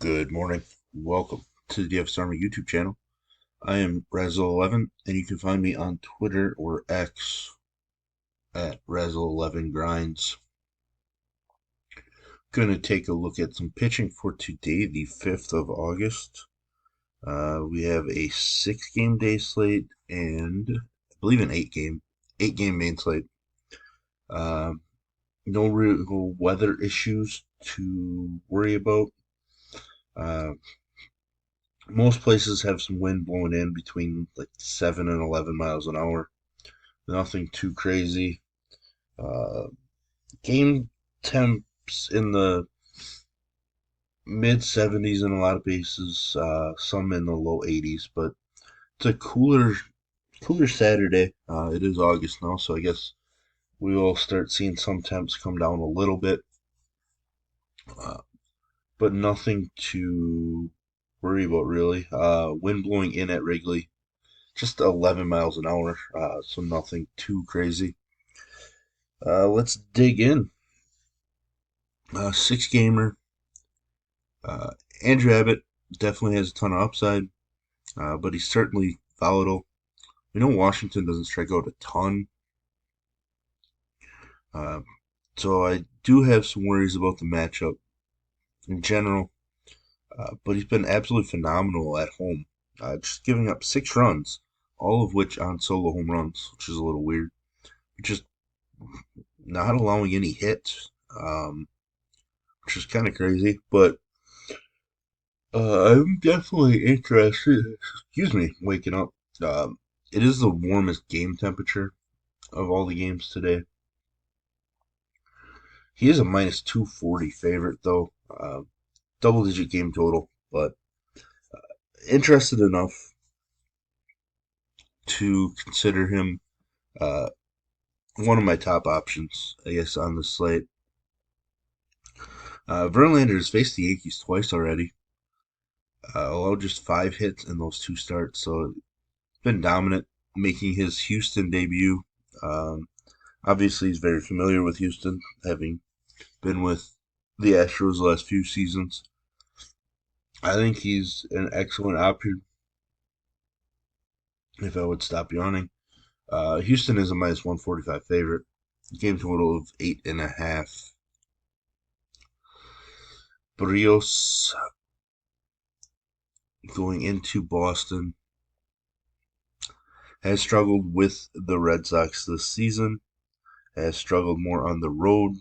Good morning. Welcome to the DFS Army YouTube channel. I am Razzle11, and you can find me on Twitter or X at Razzle11Grinds. Going to take a look at some pitching for today, the 5th of August. We have a 6-game day slate and I believe an 8-game main slate. No real weather issues to worry about. Most places have some wind blowing in between like 7 and 11 miles an hour. Nothing too crazy. Uh, Game temps in the mid 70s in a lot of places, some in the low 80s, but it's a cooler Saturday. It is August now, so I guess we will start seeing some temps come down a little bit, uh, but nothing to worry about really. Wind blowing in at Wrigley, just 11 miles an hour, so nothing too crazy. Let's dig in. 6-gamer. Uh, Andrew Abbott definitely has a ton of upside, but he's certainly volatile. We know Washington doesn't strike out a ton, uh, so I do have some worries about the matchup in general. But he's been absolutely phenomenal at home, just giving up 6 runs, all of which on solo home runs, which is a little weird. Just not allowing any hits, which is kind of crazy. But I'm definitely interested. Excuse me, waking up. It is the warmest game temperature of all the games today. He is a minus 240 favorite, though. Double-digit game total, but interested enough to consider him one of my top options, I guess, on the slate. Verlander has faced the Yankees twice already. Allowed just 5 hits in those 2 starts, so been dominant, making his Houston debut. Um, Obviously, he's very familiar with Houston, having been with the Astros the last few seasons. I think he's an excellent option if I would stop yawning. Houston is a minus 145 favorite. Game total of 8.5. Barrios going into Boston has struggled with the Red Sox this season, has struggled more on the road,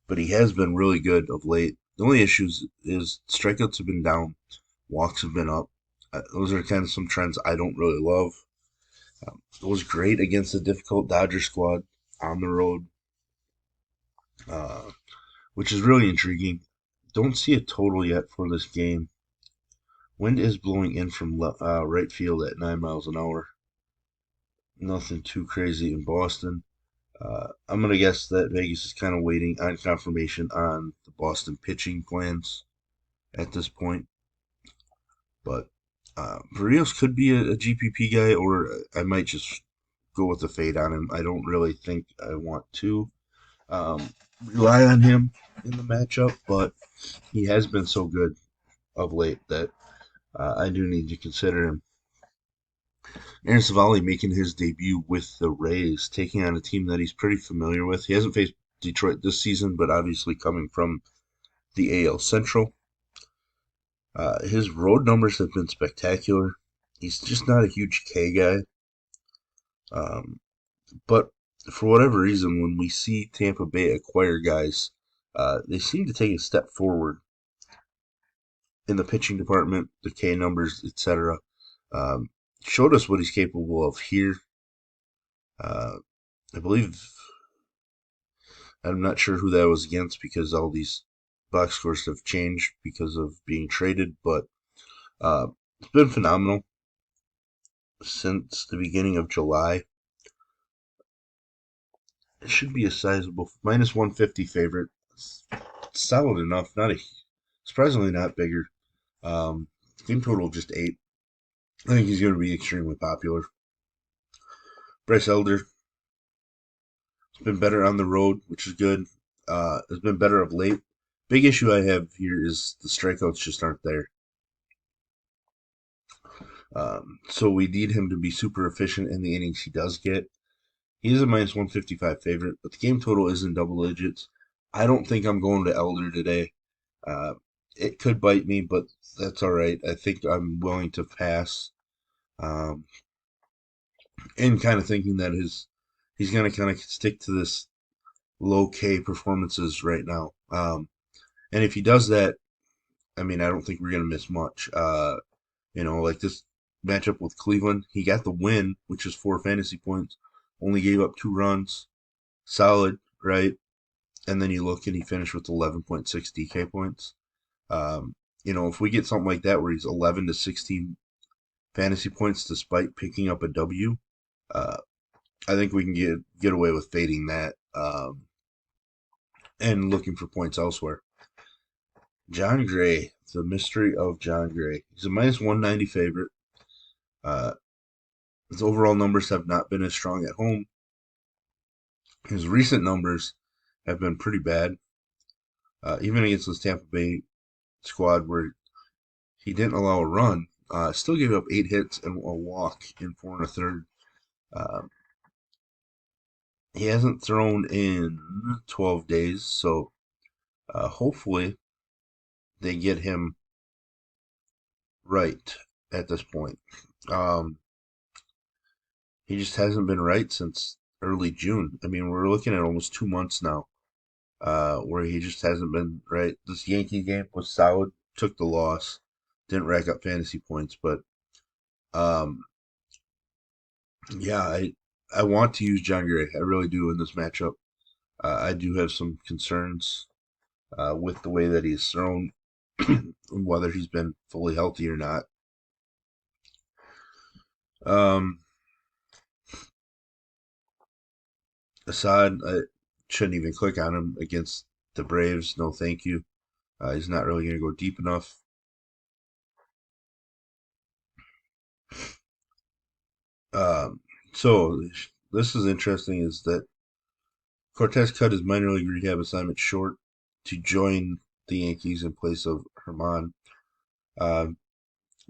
but he has been really good of late. The only issues is strikeouts have been down, walks have been up. Those are kind of some trends I don't really love. It was great against a difficult Dodger squad on the road, uh, which is really intriguing. Don't see a total yet for this game. Wind is blowing in from right field at 9 miles an hour. Nothing too crazy in Boston. I'm going to guess that Vegas is kind of waiting on confirmation on the Boston pitching plans at this point. But Barrios could be a GPP guy, or I might just go with the fade on him. I don't really think I want to rely on him in the matchup, but he has been so good of late that I do need to consider him. Aaron Savali making his debut with the Rays, taking on a team that he's pretty familiar with. He hasn't faced Detroit this season, but obviously coming from the AL Central. His road numbers have been spectacular. He's just not a huge K guy. But for whatever reason, when we see Tampa Bay acquire guys, they seem to take a step forward in the pitching department, the K numbers, etc. Showed us what he's capable of here. I believe, I'm not sure who that was against because all these box scores have changed because of being traded, but it's been phenomenal since the beginning of July. It should be a sizable minus 150 favorite. It's solid enough, not a surprisingly not bigger. Game total just 8. I think he's going to be extremely popular. Bryce Elder has been better on the road, which is good. Has been better of late, Big issue I have here is the strikeouts just aren't there. So we need him to be super efficient in the innings he does get. He's a minus 155 favorite, but the game total is in double digits. I don't think I'm going to Elder today. Uh, it could bite me, but that's all right. I think I'm willing to pass. Um, and kind of thinking that he's going to kind of stick to this low K performances right now. And if he does that, I mean, I don't think we're going to miss much. Like this matchup with Cleveland, he got the win, which is 4 fantasy points, only gave up 2 runs, solid, right? And then you look and he finished with 11.6 DK points. If we get something like that where he's 11 to 16 fantasy points despite picking up a W, uh, I think we can get away with fading that and looking for points elsewhere. John Gray, the mystery of John Gray. He's a minus 190 favorite. Uh, his overall numbers have not been as strong at home. His recent numbers have been pretty bad, even against this Tampa Bay squad where he didn't allow a run. Still gave up 8 hits and a walk in 4 1/3. Uh, he hasn't thrown in 12 days, so hopefully they get him right at this point. Um, he just hasn't been right since early June. I mean, we're looking at almost 2 months now where he just hasn't been right. This Yankee game was solid, took the loss, didn't rack up fantasy points, but um, yeah, I want to use John Gray. I really do in this matchup. I do have some concerns with the way that he's thrown, whether he's been fully healthy or not. Um, Assad, I shouldn't even click on him against the Braves. No, thank you. He's not really going to go deep enough. Um, so this is interesting. Is that Cortez cut his minor league rehab assignment short to join the Yankees in place of Herman. Um,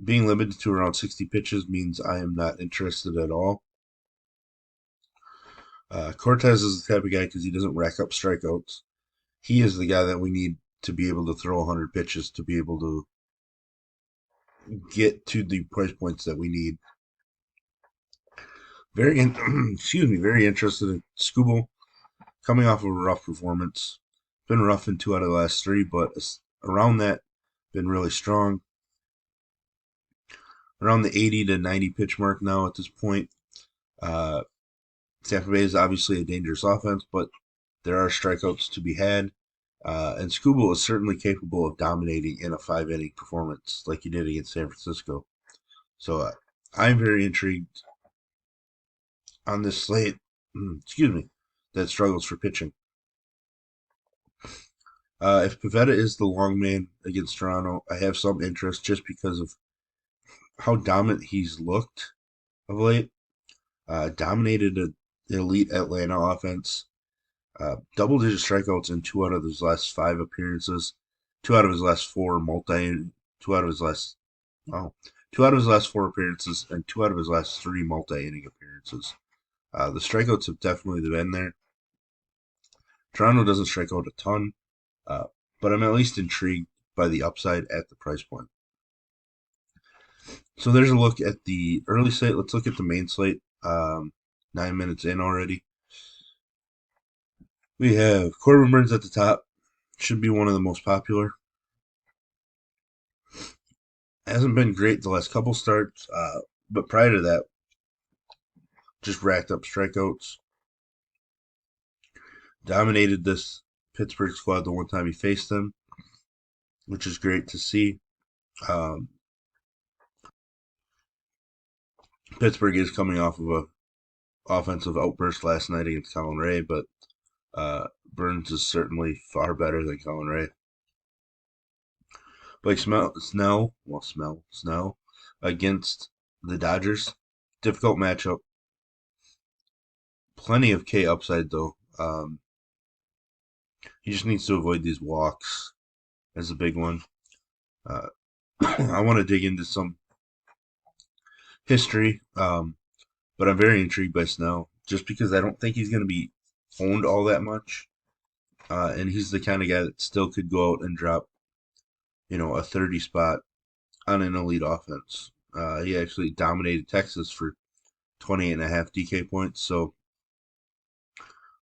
Being limited to around 60 pitches means I am not interested at all. Cortez is the type of guy because he doesn't rack up strikeouts. He is the guy that we need to be able to throw 100 pitches to be able to get to the price points that we need. Very interested in Scooble coming off of a rough performance. Been rough in 2 out of the last 3, but around that, been really strong. Around the 80 to 90 pitch mark now at this point. Uh, Tampa Bay is obviously a dangerous offense, but there are strikeouts to be had. And Scooble is certainly capable of dominating in a 5 inning performance like he did against San Francisco. So I'm very intrigued on this slate, excuse me, that struggles for pitching. If Pivetta is the long man against Toronto, I have some interest just because of how dominant he's looked of late. Dominated an elite Atlanta offense. Double-digit strikeouts in 2 out of his last 5 appearances. 2 out of his last 4 multi. 2 out of his last wow. 2 out of his last 4 appearances and 2 out of his last 3 multi-inning appearances. The strikeouts have definitely been there. Toronto doesn't strike out a ton, uh, but I'm at least intrigued by the upside at the price point. So there's a look at the early slate. Let's look at the main slate. 9 minutes in already. We have Corbin Burns at the top. Should be one of the most popular. Hasn't been great the last couple starts, but prior to that, just racked up strikeouts. Dominated this Pittsburgh squad the one time he faced them, which is great to see. Um, Pittsburgh is coming off of a offensive outburst last night against Colin Ray, but Burns is certainly far better than Colin Ray. Blake Snell against the Dodgers. Difficult matchup. Plenty of K upside though. He just needs to avoid these walks. as a big one. Uh, I want to dig into some history, but I'm very intrigued by Snell just because I don't think he's going to be owned all that much. And he's the kind of guy that still could go out and drop, a 30 spot on an elite offense. He actually dominated Texas for 28.5 DK points. So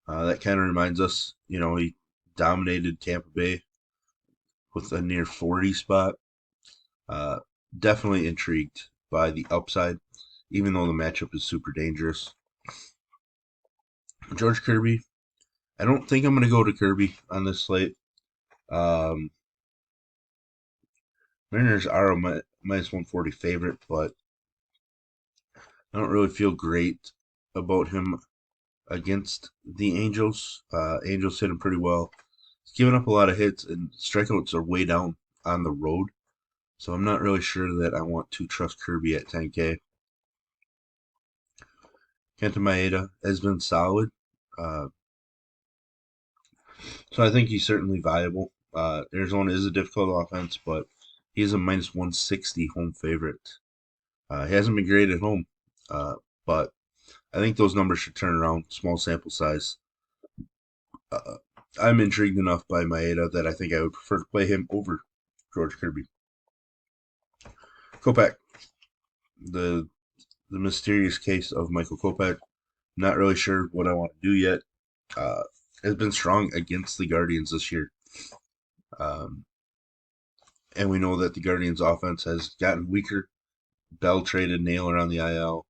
that kind of reminds us, he dominated Tampa Bay with a near 40 spot. Uh, Definitely intrigued by the upside, even though the matchup is super dangerous. George Kirby, I don't think I'm going to go to Kirby on this slate. Um, Mariners are a minus 140 favorite, but I don't really feel great about him against the Angels. Angels hit him pretty well. He's given up a lot of hits, and strikeouts are way down on the road. So I'm not really sure that I want to trust Kirby at 10K. Kenta Maeda has been solid. Uh, so I think he's certainly viable. Arizona is a difficult offense, but he's a minus 160 home favorite. He hasn't been great at home, but I think those numbers should turn around. Small sample size. Uh, I'm intrigued enough by Maeda that I think I would prefer to play him over George Kirby. Kopech, the the mysterious case of Michael Kopech. Not really sure what I want to do yet. Uh, has been strong against the Guardians this year. Um, and we know that the Guardians offense has gotten weaker. Bell traded, Naylor on the IL,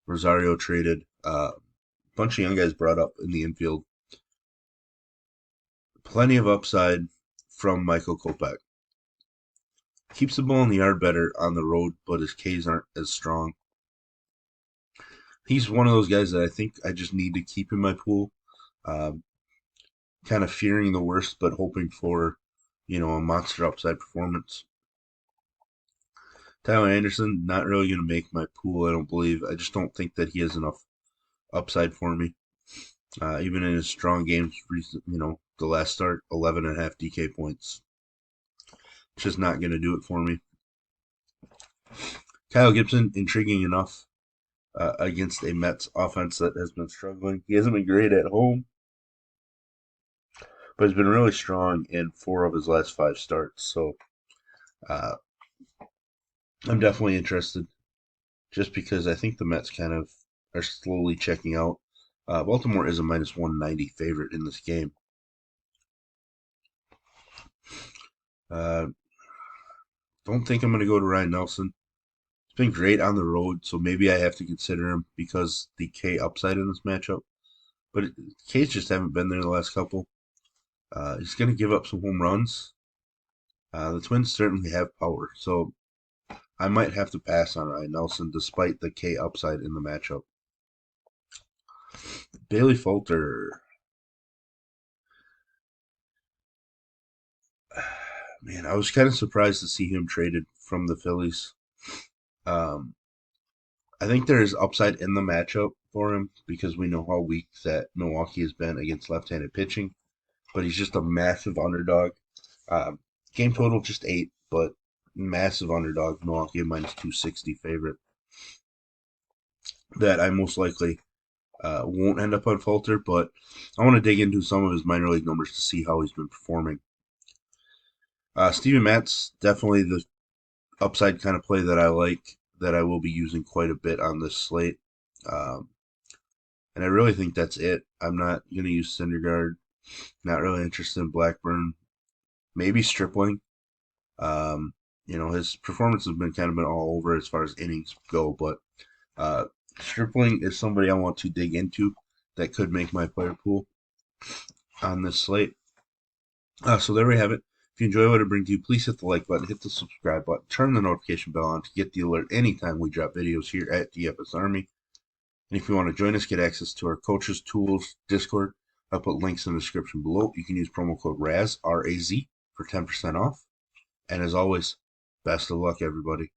Rosario traded. A bunch of young guys brought up in the infield. Plenty of upside from Michael Kopech. Keeps the ball in the yard better on the road, but his Ks aren't as strong. He's one of those guys that I think I just need to keep in my pool. Um, Kind of fearing the worst, but hoping for, a monster upside performance. Tyler Anderson, not really going to make my pool, I don't believe. I just don't think that he has enough upside for me. Even in his strong games, the last start, 11.5 DK points. Just not going to do it for me. Kyle Gibson, intriguing enough against a Mets offense that has been struggling. He hasn't been great at home, but he's been really strong in 4 of his last 5 starts. So uh, I'm definitely interested just because I think the Mets kind of are slowly checking out. Baltimore is a minus 190 favorite in this game. Uh, don't think I'm going to go to Ryan Nelson. He's been great on the road, so maybe I have to consider him because the K upside in this matchup. But K's just haven't been there the last couple. He's going to give up some home runs. The Twins certainly have power, so I might have to pass on Ryan Nelson despite the K upside in the matchup. Bailey Falter. Man, I was kind of surprised to see him traded from the Phillies. Um, I think there is upside in the matchup for him because we know how weak that Milwaukee has been against left-handed pitching. But he's just a massive underdog. Um, Game total just 8, but massive underdog. Milwaukee a minus 260 favorite. That I most likely won't end up on Falter, but I want to dig into some of his minor league numbers to see how he's been performing. Steven Matz, definitely the upside kind of play that I like, that I will be using quite a bit on this slate. Um, and I really think that's it. I'm not going to use Syndergaard. Not really interested in Blackburn. Maybe Stripling. His performance has been kind of been all over as far as innings go, but uh, Stripling is somebody I want to dig into that could make my player pool on this slate. So there we have it. If you enjoy what I bring to you, please hit the like button, hit the subscribe button, turn the notification bell on to get the alert anytime we drop videos here at DFS Army. And if you want to join us, get access to our coaches, tools, Discord, I'll put links in the description below. You can use promo code RAZ, R-A-Z, for 10% off. And as always, best of luck, everybody.